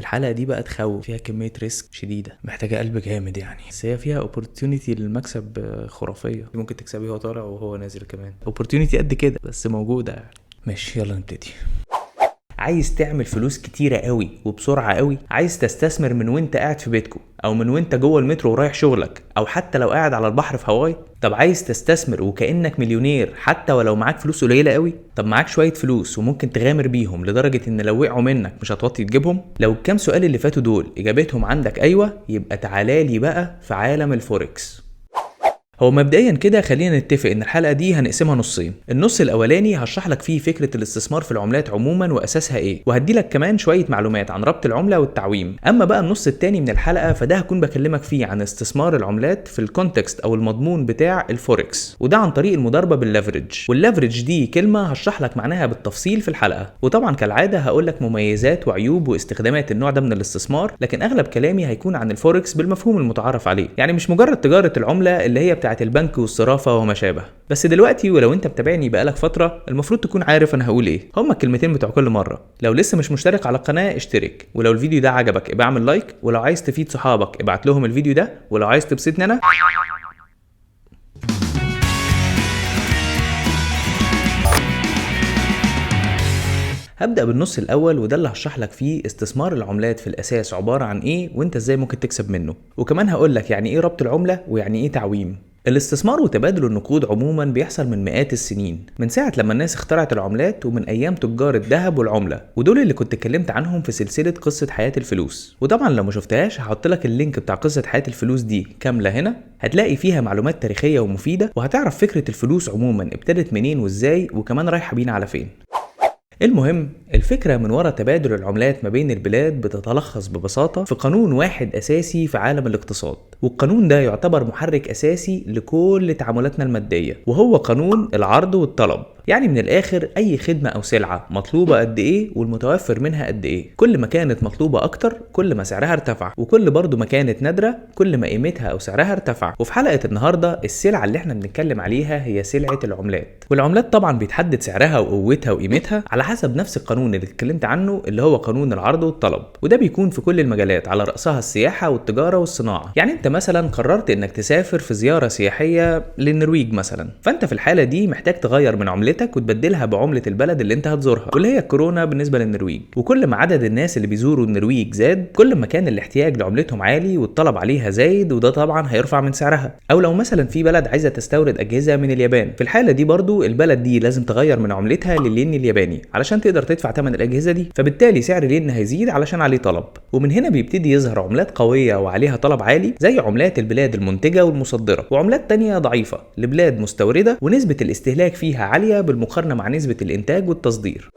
الحلقة دي بقى تخوف، فيها كمية ريسك شديدة، محتاجة قلب جامد يعني، بس هي فيها opportunity للمكسب خرافية. ممكن تكسبي هو طالع وهو نازل كمان، opportunity قد كده بس موجودة يعني. ماشي يلا نبتدي. عايز تعمل فلوس كتيرة قوي وبسرعة قوي؟ عايز تستثمر من وانت قاعد في بيتكو او من وانت جوه المترو ورايح شغلك او حتى لو قاعد على البحر في هواي؟ طب عايز تستثمر وكأنك مليونير حتى ولو معاك فلوس قليلة قوي؟ طب معاك شوية فلوس وممكن تغامر بيهم لدرجة ان لو وقعوا منك مش هتوطي تجيبهم؟ لو الكام سؤال اللي فاتوا دول اجابتهم عندك ايوه، يبقى تعالالي بقى في عالم الفوركس. هو مبدئيا كده خلينا نتفق ان الحلقه دي هنقسمها نصين. النص الاولاني هشرح لك فيه فكره الاستثمار في العملات عموما واساسها ايه، وهدي لك كمان شويه معلومات عن ربط العمله والتعويم. اما بقى النص التاني من الحلقه فده هكون بكلمك فيه عن استثمار العملات في الكونتكست او المضمون بتاع الفوركس، وده عن طريق المضاربه بالليفرج. والليفرج دي كلمه هشرح لك معناها بالتفصيل في الحلقه، وطبعا كالعاده هقول لك مميزات وعيوب واستخدامات النوع ده من الاستثمار، لكن اغلب كلامي هيكون عن الفوركس بالمفهوم المتعارف عليه، يعني مش مجرد تجاره العمله اللي هي بتاعه البنك والصرافه وما شابه. بس دلوقتي ولو انت متابعني بقالك فتره المفروض تكون عارف انا هقول ايه، هما الكلمتين بتوع كل مره. لو لسه مش مشترك على القناه اشترك، ولو الفيديو ده عجبك ابقى اعمل لايك، ولو عايز تفيد صحابك ابعت لهم الفيديو ده، ولو عايز تبسطني انا هبدأ بالنص الأول، وده اللي هشرح لك فيه استثمار العملات في الأساس عبارة عن إيه وإنت إزاي ممكن تكسب منه، وكمان هقول لك يعني إيه ربط العملة ويعني إيه تعويم. الاستثمار وتبادل النقود عموما بيحصل من مئات السنين، من ساعة لما الناس اخترعت العملات ومن أيام تجار الذهب والعملة، ودول اللي كنت اتكلمت عنهم في سلسلة قصة حياة الفلوس. وطبعا لو ما شفتهاش هحط لك اللينك بتاع قصة حياة الفلوس دي كاملة هنا، هتلاقي فيها معلومات تاريخية ومفيدة، وهتعرف فكرة الفلوس عموما ابتدت منين وإزاي وكمان رايحة بينا على فين. المهم الفكرة من وراء تبادل العملات ما بين البلاد بتتلخص ببساطة في قانون واحد أساسي في عالم الاقتصاد، والقانون ده يعتبر محرك أساسي لكل تعاملاتنا المادية، وهو قانون العرض والطلب. يعني من الآخر أي خدمة أو سلعة مطلوبة قد إيه والمتوفر منها قد إيه، كل ما كانت مطلوبة أكتر كل ما سعرها ارتفع، وكل برضو ما كانت نادرة كل ما قيمتها أو سعرها ارتفع. وفي حلقة النهاردة السلعة اللي احنا بنتكلم عليها هي سلعة العملات، والعملات طبعا بيتحدد سعرها وقوتها وقيمتها على حسب نفس القانون اللي اتكلمت عنه اللي هو قانون العرض والطلب، وده بيكون في كل المجالات على رأسها السياحة والتجارة والصناعة. يعني انت مثلا قررت انك تسافر في زيارة سياحية للنرويج مثلا، فانت في الحالة دي محتاج تغير من عملتك وتبدلها بعملة البلد اللي انت هتزورها، واللي هي الكورونا بالنسبة للنرويج. وكل ما عدد الناس اللي بيزوروا النرويج زاد كل ما كان الاحتياج لعملتهم عالي والطلب عليها زايد، وده طبعا هيرفع من سعرها. او لو مثلا في بلد عايزة تستورد أجهزة من اليابان، في الحالة دي برضو البلد دي لازم تغير من عملتها للين الياباني علشان تقدر تدفع ثمن الأجهزة دي، فبالتالي سعر الين هيزيد علشان عليه طلب. ومن هنا بيبتدي يظهر عملات قوية وعليها طلب عالي زي عملات البلاد المنتجة والمصدرة، وعملات تانية ضعيفة لبلاد مستوردة ونسبة الاستهلاك فيها عالية بالمقارنة مع نسبة الإنتاج والتصدير.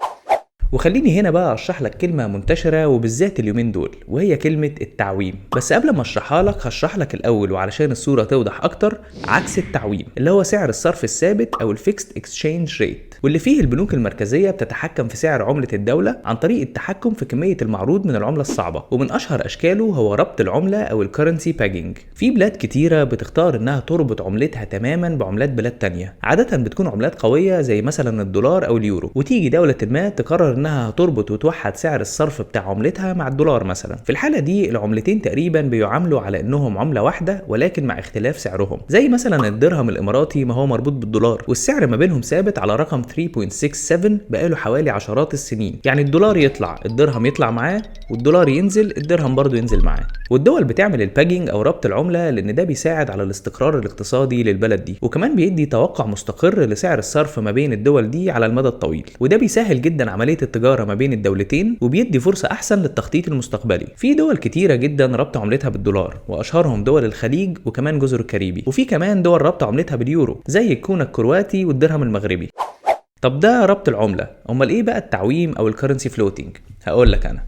وخليني هنا بقى اشرح لك كلمة منتشرة وبالذات اليومين دول، وهي كلمة التعويم. بس قبل ما اشرحها لك هشرح لك الاول وعلشان الصورة توضح اكتر عكس التعويم، اللي هو سعر الصرف الثابت او الفيكست اكسشينج ريت، واللي فيه البنوك المركزية بتتحكم في سعر عملة الدولة عن طريق التحكم في كمية المعروض من العملة الصعبة. ومن اشهر اشكاله هو ربط العملة او الكرنسي باجينج. في بلاد كتيرة بتختار انها تربط عملتها تماما بعملات بلاد تانية، عادة بتكون عملات قوية زي مثلا الدولار او اليورو، وتيجي دولة ما تقرر انها هتربط وتوحد سعر الصرف بتاع عملتها مع الدولار مثلا. في الحالة دي العملتين تقريبا بيعاملوا على انهم عملة واحدة ولكن مع اختلاف سعرهم، زي مثلا الدرهم الاماراتي ما هو مربوط بالدولار والسعر ما بينهم ثابت على رقم 3.67 بقاله حوالي عشرات السنين. يعني الدولار يطلع الدرهم يطلع معاه، والدولار ينزل الدرهم برضه ينزل معاه. والدول بتعمل الباجينج او ربط العملة لان ده بيساعد على الاستقرار الاقتصادي للبلد دي، وكمان بيدي توقع مستقر لسعر الصرف ما بين الدول دي على المدى الطويل، وده بيسهل جدا عملية التجارة ما بين الدولتين وبيدي فرصة احسن للتخطيط المستقبلي. في دول كتيرة جدا ربط عملتها بالدولار، واشهرهم دول الخليج وكمان جزر الكاريبي، وفي كمان دول ربط عملتها باليورو زي الكونا الكرواتي والدرهم المغربي. طب ده ربط العملة، امال ايه بقى التعويم او الكرنسي فلوتينج؟ هقول لك انا.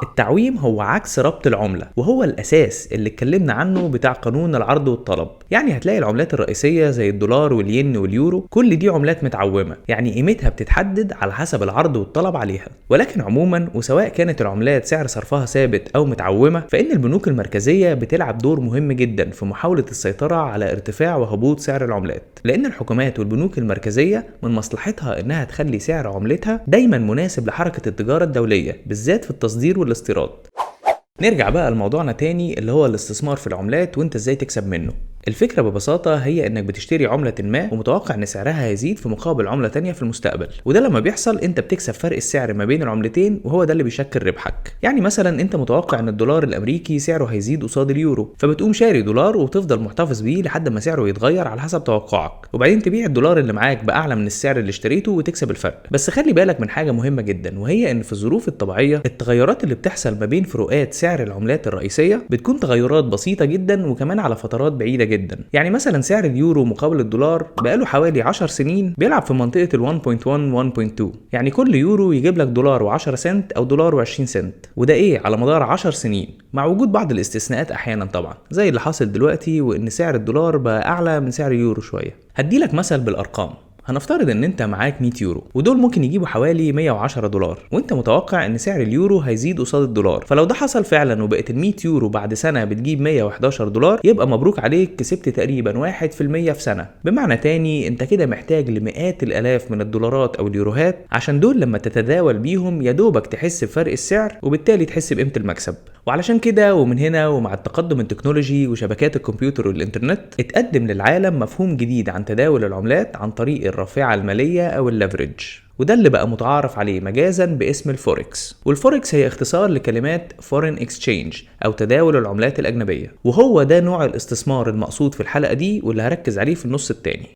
التعويم هو عكس ربط العملة، وهو الأساس اللي اتكلمنا عنه بتاع قانون العرض والطلب. يعني هتلاقي العملات الرئيسية زي الدولار والين واليورو كل دي عملات متعومة، يعني قيمتها بتتحدد على حسب العرض والطلب عليها. ولكن عموما وسواء كانت العملات سعر صرفها ثابت أو متعومة، فإن البنوك المركزية بتلعب دور مهم جدا في محاولة السيطرة على ارتفاع وهبوط سعر العملات، لأن الحكومات والبنوك المركزية من مصلحتها إنها تخلي سعر عملتها دايما مناسب لحركة التجارة الدولية بالذات في التصدير والاستيراد. نرجع بقى لموضوعنا تاني اللي هو الاستثمار في العملات وانت ازاي تكسب منه. الفكرة ببساطة هي انك بتشتري عملة ما ومتوقع ان سعرها هيزيد في مقابل عملة تانية في المستقبل، وده لما بيحصل انت بتكسب فرق السعر ما بين العملتين وهو ده اللي بيشكل ربحك. يعني مثلا انت متوقع ان الدولار الامريكي سعره هيزيد قصاد اليورو، فبتقوم شاري دولار وتفضل محتفظ بيه لحد ما سعره يتغير على حسب توقعك، وبعدين تبيع الدولار اللي معاك باعلى من السعر اللي اشتريته وتكسب الفرق. بس خلي بالك من حاجة مهمة جدا، وهي ان في الظروف الطبيعية التغيرات اللي بتحصل ما بين فروقات سعر العملات الرئيسية بتكون تغيرات بسيطة جدا وكمان على فترات بعيدة جدا. يعني مثلا سعر اليورو مقابل الدولار بقاله حوالي 10 سنين بيلعب في منطقة ال 1.1 1.2، يعني كل يورو يجيب لك دولار و10 سنت او دولار و20 سنت، وده على مدار 10 سنين، مع وجود بعض الاستثناءات احيانا طبعا زي اللي حاصل دلوقتي وان سعر الدولار بقى اعلى من سعر اليورو شوية. هديلك مثل بالارقام. هنفترض ان انت معاك 100 يورو ودول ممكن يجيبوا حوالي 110 دولار، وانت متوقع ان سعر اليورو هيزيد قصاد الدولار. فلو ده حصل فعلا وبقت ال 100 يورو بعد سنه بتجيب 111 دولار، يبقى مبروك عليك، كسبت تقريبا 1% في سنه. بمعنى تاني انت كده محتاج لمئات الالاف من الدولارات او اليوروهات عشان دول لما تتداول بيهم يا دوبك تحس بفرق السعر وبالتالي تحس بقيمه المكسب. وعلشان كده ومن هنا ومع التقدم التكنولوجي وشبكات الكمبيوتر والإنترنت اتقدم للعالم مفهوم جديد عن تداول العملات عن طريق الرافعة المالية أو الليفريج، وده اللي بقى متعارف عليه مجازا باسم الفوركس. والفوركس هي اختصار لكلمات فورين اكسشينج أو تداول العملات الأجنبية، وهو ده نوع الاستثمار المقصود في الحلقة دي واللي هركز عليه في النص التاني.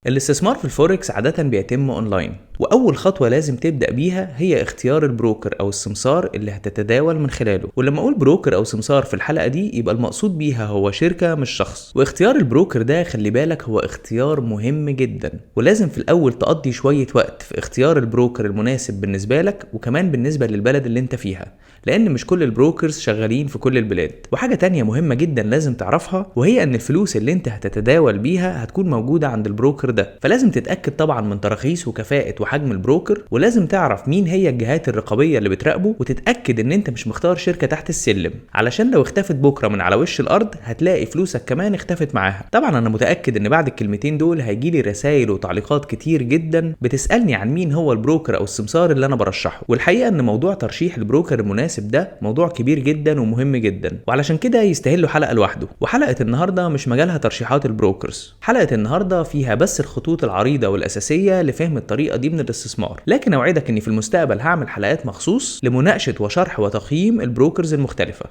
الاستثمار في الفوركس عادة بيتم اونلاين، واول خطوة لازم تبدأ بيها هي اختيار البروكر او السمسار اللي هتتداول من خلاله. ولما اقول بروكر او سمسار في الحلقة دي يبقى المقصود بيها هو شركة مش شخص. واختيار البروكر ده خلي بالك هو اختيار مهم جدا، ولازم في الاول تقضي شوية وقت في اختيار البروكر المناسب بالنسبة لك وكمان بالنسبة للبلد اللي انت فيها، لان مش كل البروكرز شغالين في كل البلاد. وحاجة تانية مهمة جدا لازم تعرفها، وهي ان الفلوس اللي انت هتتداول بيها هتكون موجودة عند البروكر ده، فلازم تتأكد طبعا من تراخيص وكفاءة وحجم البروكر، ولازم تعرف مين هي الجهات الرقابية اللي بتراقبه، وتتأكد ان انت مش مختار شركة تحت السلم، علشان لو اختفت بكرة من على وش الارض هتلاقي فلوسك كمان اختفت معاها. طبعا انا متأكد ان بعد الكلمتين دول هيجيلي رسائل وتعليقات كتير جدا بتسألني عن مين هو البروكر او السمسار اللي انا برشحه، والحقيقة ان موضوع ترشيح البروكر المناسب ده موضوع كبير جدا ومهم جدا، وعلشان كده يستاهل له حلقة لوحده. وحلقة النهاردة مش مجالها ترشيحات البروكرز، حلقة النهاردة فيها بس الخطوط العريضة والأساسية لفهم الطريقة دي من الاستثمار، لكن أوعدك إني في المستقبل هعمل حلقات مخصوص لمناقشة وشرح وتقييم البروكرز المختلفة.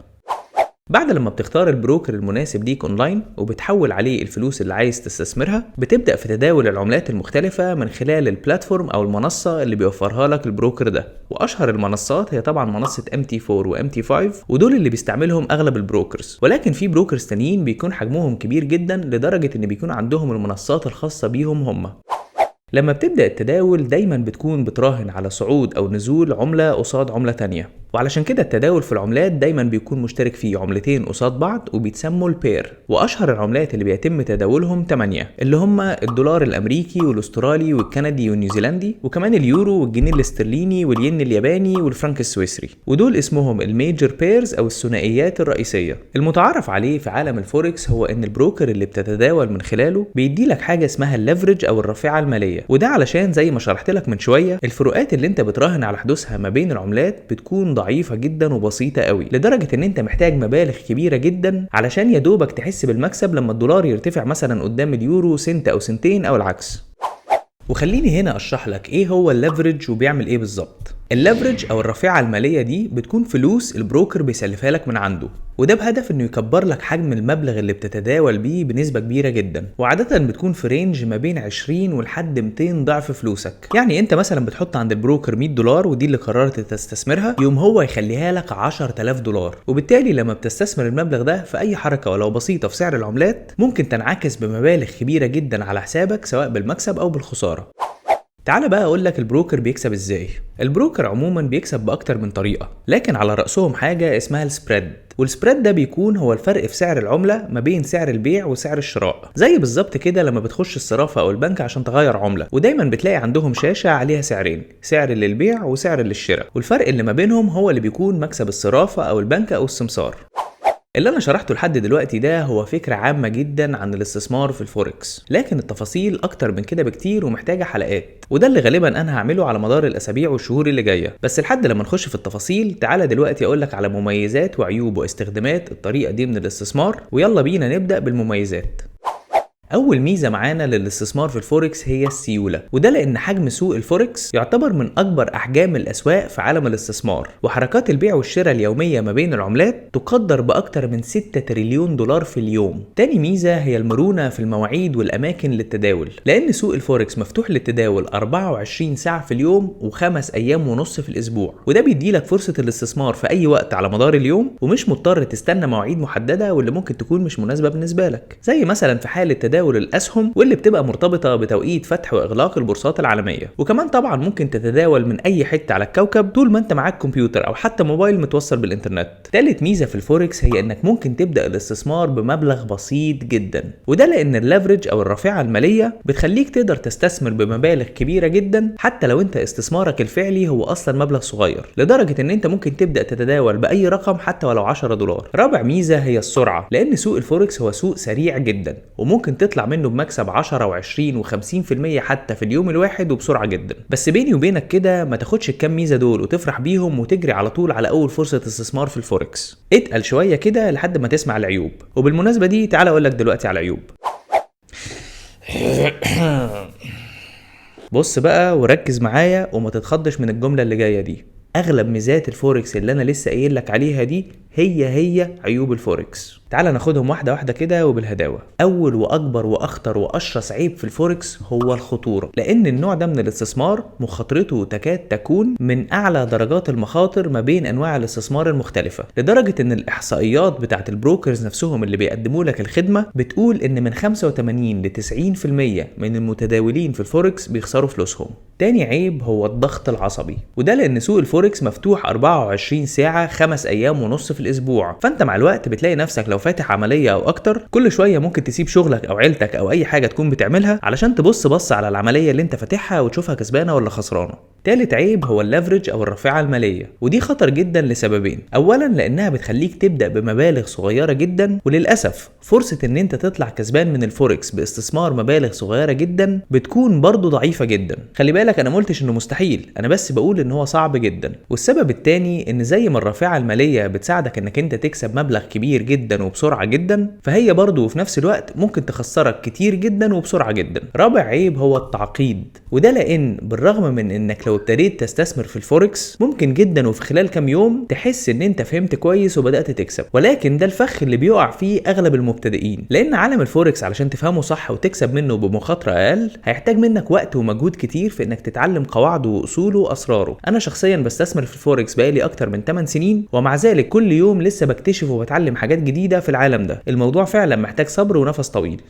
بعد لما بتختار البروكر المناسب ليك اونلاين وبتحول عليه الفلوس اللي عايز تستثمرها، بتبدأ في تداول العملات المختلفة من خلال البلاتفورم او المنصة اللي بيوفرها لك البروكر ده. واشهر المنصات هي طبعا منصة MT4 و MT5، ودول اللي بيستعملهم اغلب البروكرز، ولكن في بروكرز تانيين بيكون حجمهم كبير جدا لدرجة ان بيكون عندهم المنصات الخاصة بيهم هم. لما بتبدأ التداول دايما بتكون بتراهن على صعود او نزول عملة قصاد عملة تانية، وعلشان كده التداول في العملات دايما بيكون مشترك فيه عملتين قصاد بعض وبيتسموا البير. واشهر العملات اللي بيتم تداولهم 8 اللي هم الدولار الامريكي والاسترالي والكندي والنيوزيلندي، وكمان اليورو والجنيه الاسترليني والين الياباني والفرنك السويسري، ودول اسمهم الميجر بيرز او الثنائيات الرئيسية. المتعارف عليه في عالم الفوركس هو ان البروكر اللي بتتداول من خلاله بيدي لك حاجة اسمها الليفرج او الرافعة المالية، وده علشان زي ما شرحت لك من شوية الفروقات اللي انت بتراهن على حدوثها ما بين العملات بتكون ضعيفة جدا وبسيطة قوي، لدرجة ان انت محتاج مبالغ كبيرة جدا علشان يا دوبك تحس بالمكسب لما الدولار يرتفع مثلا قدام اليورو سنت او سنتين او العكس. وخليني هنا اشرح لك ايه هو الليفرج وبيعمل ايه بالظبط. الليفرج او الرافعة المالية دي بتكون فلوس البروكر بيسلفها لك من عنده، وده بهدف انه يكبر لك حجم المبلغ اللي بتتداول بيه بنسبة كبيرة جدا، وعادة بتكون في رينج ما بين 20 ولحد 200 ضعف فلوسك. يعني انت مثلا بتحط عند البروكر 100 دولار ودي اللي قررت تستثمرها، يوم هو يخليها لك 10,000 دولار، وبالتالي لما بتستثمر المبلغ ده في اي حركة ولو بسيطة في سعر العملات ممكن تنعكس بمبالغ كبيرة جدا على حسابك سواء بالمكسب او بالخسارة. تعال بقى اقول لك البروكر بيكسب ازاي. البروكر عموما بيكسب باكتر من طريقة، لكن على رأسهم حاجة اسمها السبريد، والسبريد ده بيكون هو الفرق في سعر العملة ما بين سعر البيع وسعر الشراء. زي بالظبط كده لما بتخش الصرافة او البنك عشان تغير عملة، ودايما بتلاقي عندهم شاشة عليها سعرين، سعر للبيع وسعر للشراء، والفرق اللي ما بينهم هو اللي بيكون مكسب الصرافة او البنك او السمسار. اللي انا شرحته لحد دلوقتي ده هو فكرة عامة جدا عن الاستثمار في الفوركس، لكن التفاصيل اكتر من كده بكتير ومحتاجة حلقات، وده اللي غالبا انا هعمله على مدار الاسابيع والشهور اللي جاية. بس لحد لما نخش في التفاصيل تعالى دلوقتي اقولك على مميزات وعيوب واستخدامات الطريقة دي من الاستثمار، ويلا بينا نبدأ بالمميزات. اول ميزه معانا للاستثمار في الفوركس هي السيوله، وده لان حجم سوق الفوركس يعتبر من اكبر احجام الاسواق في عالم الاستثمار، وحركات البيع والشراء اليوميه ما بين العملات تقدر باكتر من 6 تريليون دولار في اليوم. تاني ميزه هي المرونه في المواعيد والاماكن للتداول، لان سوق الفوركس مفتوح للتداول 24 ساعه في اليوم و5 ايام ونص في الاسبوع، وده بيديلك فرصه الاستثمار في اي وقت على مدار اليوم، ومش مضطر تستنى مواعيد محدده واللي ممكن تكون مش مناسبه بالنسبه لك، زي مثلا في حاله تداول الاسهم واللي بتبقى مرتبطه بتوقيت فتح واغلاق البورصات العالميه. وكمان طبعا ممكن تتداول من اي حته على الكوكب طول ما انت معاك كمبيوتر او حتى موبايل متوصل بالانترنت. ثالث ميزه في الفوركس هي انك ممكن تبدا الاستثمار بمبلغ بسيط جدا، وده لان الليفرج او الرافعه الماليه بتخليك تقدر تستثمر بمبالغ كبيره جدا حتى لو انت استثمارك الفعلي هو اصلا مبلغ صغير، لدرجه ان انت ممكن تبدا تتداول باي رقم حتى ولو 10 دولار. رابع ميزه هي السرعه، لان سوق الفوركس هو سوق سريع جدا وممكن تطلع منه بمكسب 10 و20 و50% حتى في اليوم الواحد وبسرعه جدا. بس بيني وبينك كده ما تاخدش الكام ميزه دول وتفرح بيهم وتجري على طول على اول فرصه استثمار في الفوركس، اتقل شويه كده لحد ما تسمع العيوب. وبالمناسبه دي تعالى اقول لك دلوقتي على العيوب. بص بقى وركز معايا وما تتخضش من الجمله اللي جايه دي. اغلب ميزات الفوركس اللي انا لسه قايل لك عليها دي هي عيوب الفوركس. تعال ناخدهم واحده واحده كده وبالهداوه. اول واكبر واخطر واشرس عيب في الفوركس هو الخطوره، لان النوع ده من الاستثمار مخاطرته تكاد تكون من اعلى درجات المخاطر ما بين انواع الاستثمار المختلفه، لدرجه ان الاحصائيات بتاعه البروكرز نفسهم اللي بيقدموا لك الخدمه بتقول ان من 85 ل 90% من المتداولين في الفوركس بيخسروا فلوسهم. تاني عيب هو الضغط العصبي، وده لان سوق الفوركس مفتوح 24 ساعه 5 ايام ونص في الاسبوع، فانت مع الوقت بتلاقي نفسك لو فاتح عمليه او اكتر كل شويه ممكن تسيب شغلك او عيلتك او اي حاجه تكون بتعملها علشان تبص على العمليه اللي انت فاتحها وتشوفها كسبانه ولا خسرانه. تالت عيب هو الليفرج او الرافعه الماليه، ودي خطر جدا لسببين. اولا لانها بتخليك تبدا بمبالغ صغيره جدا، وللاسف فرصه ان انت تطلع كسبان من الفوركس باستثمار مبالغ صغيره جدا بتكون برضو ضعيفه جدا. خلي بالك انا ما قلتش انه مستحيل، انا بس بقول ان هو صعب جدا. والسبب التاني ان زي ما الرافعه الماليه بتساعدك انك انت تكسب مبلغ كبير جدا وبسرعه جدا، فهي برضو في نفس الوقت ممكن تخسرك كتير جدا وبسرعه جدا. رابع عيب هو التعقيد، وده لان بالرغم من انك لو ابتديت تستثمر في الفوركس ممكن جدا وفي خلال كام يوم تحس ان انت فهمت كويس وبدات تكسب، ولكن ده الفخ اللي بيقع فيه اغلب المبتدئين، لان عالم الفوركس علشان تفهمه صح وتكسب منه بمخاطره اقل هيحتاج منك وقت ومجهود كتير في انك تتعلم قواعده واصوله واسراره. انا شخصيا بستثمر في الفوركس بقالي اكتر من 8 سنين، ومع ذلك كل يوم لسه بكتشف وبتعلم حاجات جديده في العالم ده. الموضوع فعلا محتاج صبر ونفس طويل.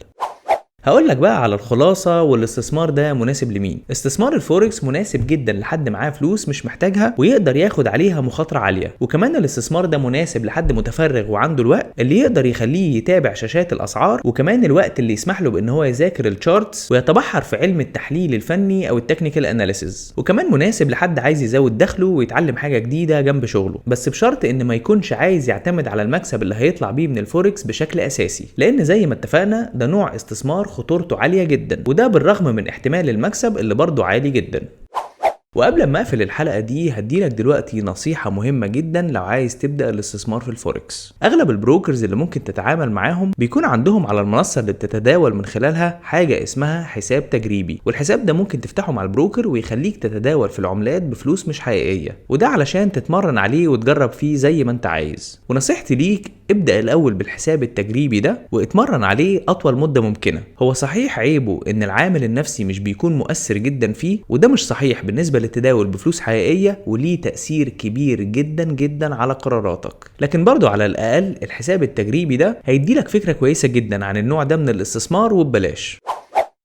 هقول لك بقى على الخلاصه، والاستثمار ده مناسب لمين؟ استثمار الفوركس مناسب جدا لحد معاه فلوس مش محتاجها ويقدر ياخد عليها مخاطره عاليه، وكمان الاستثمار ده مناسب لحد متفرغ وعنده الوقت اللي يقدر يخليه يتابع شاشات الاسعار، وكمان الوقت اللي يسمح له بان هو يذاكر الشارتس ويتبحر في علم التحليل الفني او التكنيكال اناليسيز، وكمان مناسب لحد عايز يزود دخله ويتعلم حاجه جديده جنب شغله، بس بشرط ان ما يكونش عايز يعتمد على المكسب اللي هيطلع بيه من الفوركس بشكل اساسي، لان زي ما اتفقنا ده نوع استثمار خطورته عالية جدا، وده بالرغم من احتمال المكسب اللي برضه عالي جدا. وقبل ما اقفل الحلقه دي هديلك دلوقتي نصيحه مهمه جدا لو عايز تبدا الاستثمار في الفوركس. اغلب البروكرز اللي ممكن تتعامل معاهم بيكون عندهم على المنصه اللي بتتداول من خلالها حاجه اسمها حساب تجريبي، والحساب ده ممكن تفتحه مع البروكر ويخليك تتداول في العملات بفلوس مش حقيقيه، وده علشان تتمرن عليه وتجرب فيه زي ما انت عايز. ونصيحتي ليك ابدا الاول بالحساب التجريبي ده واتمرن عليه اطول مده ممكنه. هو صحيح عيبه ان العامل النفسي مش بيكون مؤثر جدا فيه، وده مش صحيح بالنسبه للتداول بفلوس حقيقيه، وليه تاثير كبير جدا جدا على قراراتك، لكن برضو على الاقل الحساب التجريبي ده هيديلك فكره كويسه جدا عن النوع ده من الاستثمار وببلاش.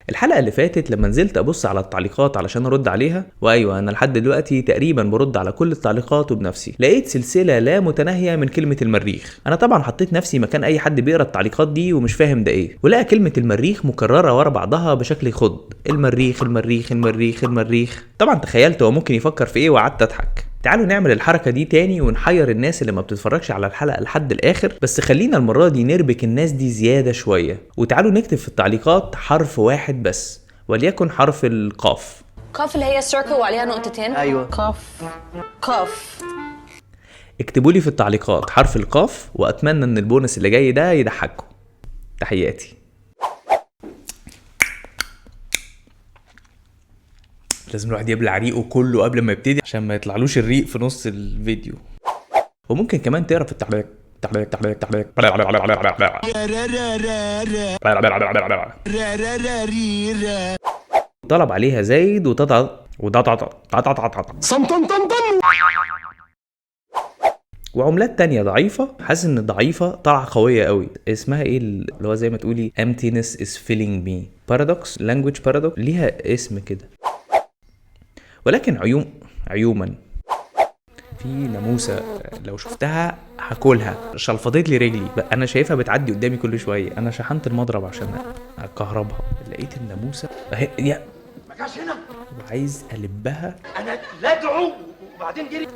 الحلقه اللي فاتت لما نزلت ابص على التعليقات علشان ارد عليها، وايوه انا لحد دلوقتي تقريبا برد على كل التعليقات وبنفسي، لقيت سلسله لا متناهيه من كلمه المريخ. انا طبعا حطيت نفسي مكان اي حد بيقرا التعليقات دي ومش فاهم ده ايه، ولقى كلمه المريخ مكرره ورا بعضها بشكل يخض. المريخ المريخ المريخ المريخ. طبعا تخيلت هو ممكن يفكر في ايه وقعدت اضحك. تعالوا نعمل الحركة دي تاني ونحير الناس اللي ما بتتفرجش على الحلقة لحد الآخر، بس خلينا المرة دي نربك الناس دي زيادة شوية. وتعالوا نكتب في التعليقات حرف واحد بس، وليكن حرف القاف. قاف اللي هي سيركل وعليها نقطتين. ايوه قاف. اكتبوا لي في التعليقات حرف القاف، وأتمنى إن البونس اللي جاي ده يضحككم. تحياتي. لازم الواحد يبلع ريقه كله قبل ما يبتدي عشان ما يطلعلوش الريق في نص الفيديو. وممكن كمان تقرا في التعليق طلب عليها زايد وعملات تانية ضعيفة. حاسس ان الضعيفة طالعة قوية قوي. اسمها ايه اللي هو زي ما تقولي emptiness is filling me. paradox language paradox ليها اسم كده. ولكن عيوما في ناموسة لو شفتها هاكلها. شلفطت لي رجلي انا شايفها بتعدي قدامي كل شويه. انا شحنت المضرب عشان اكهربها، لقيت الناموسه اهي ما جاش هنا وعايز البها. انا لا ادعو وبعدين جري.